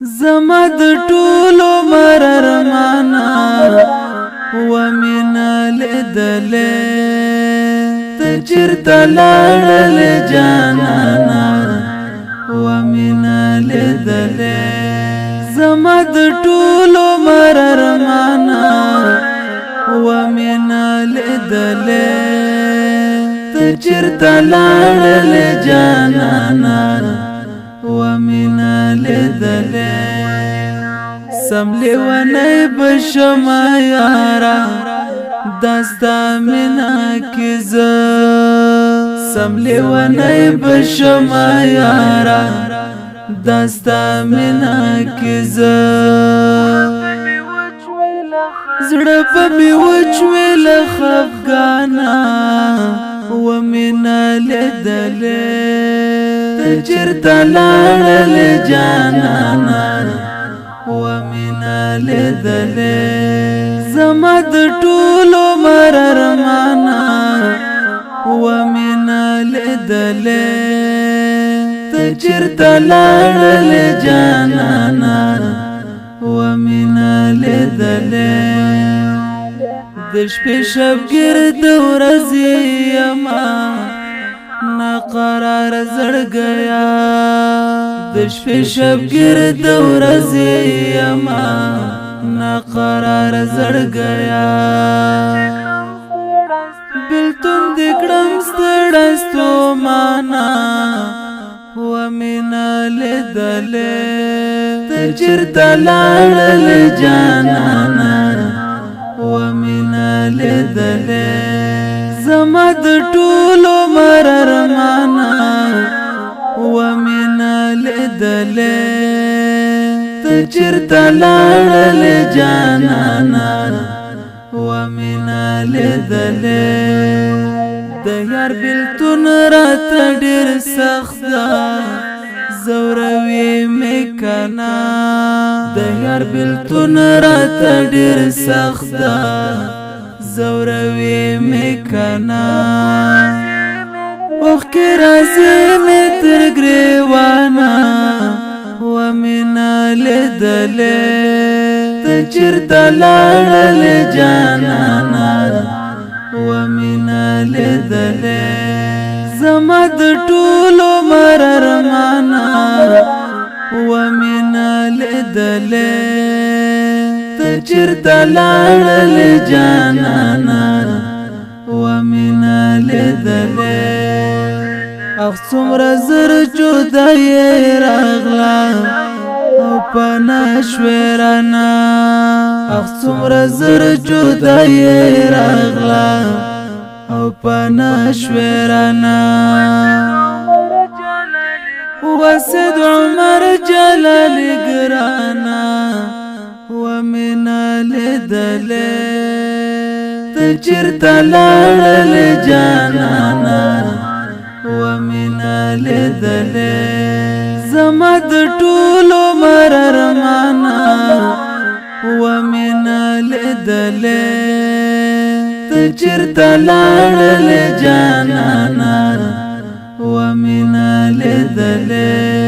زما د ټولو مررمانا ومنا لیدلې ته چیرته لاړلې جانانا ومنا لیدلې زما د ټولو مررمانا ومنا لیدلې ته چیرته لاړلې جانانا ومنا لیدلې سملی ونی بشما یارا داستا منا کیز سملی ونی بشما یارا داستا منا کیز زړه په می وچویل خفګانا ومنا لیدلې چیرته لاړلې جانانا ومنا لیدلې زما د ټولو مررمانا ومنا لیدلې ته چیرته لاړلې جانانا ومنا لیدلې د شپې شبګرد ورځې یما ناقرار زړ گیا د شپې شبګرد ورځې یما ناقرار زړ گیا بلتون د کړم ستړستو معنا ومنا لیدلې ته چیرته لاړلې جانانا ومنا لیدلې زما د ټولو مررمانا ومنا لیدلې ته چیرته لاړلې جانانا ومنا لیدلې د یار بلتون راته ډېر سخت ده زوروي مې کنا د یار بلتون راته ډېر سخت ده زوروي مې کنا وخت راځي مې تر ګریوانا ومنا لیدلې ته چیرته لاړلې جانانا ومنا لیدلې زما د ټولو مررمانا ومنا لیدلې ته چیرته لاړلې جانانا ومنا لیدلې اخ څومره زر جدایي راغله او پنا شوې رانا اخ څومره زر جدایي راغله او پنا شوې رانا وسد عمر جلال ګرانا ومنا لیدلې ته چیرته لاړلې جانانا ومنا لیدلې زما د ټولو مررمانا ومنا لیدلې ته چیرته لاړلې جانانا ومنا لیدلې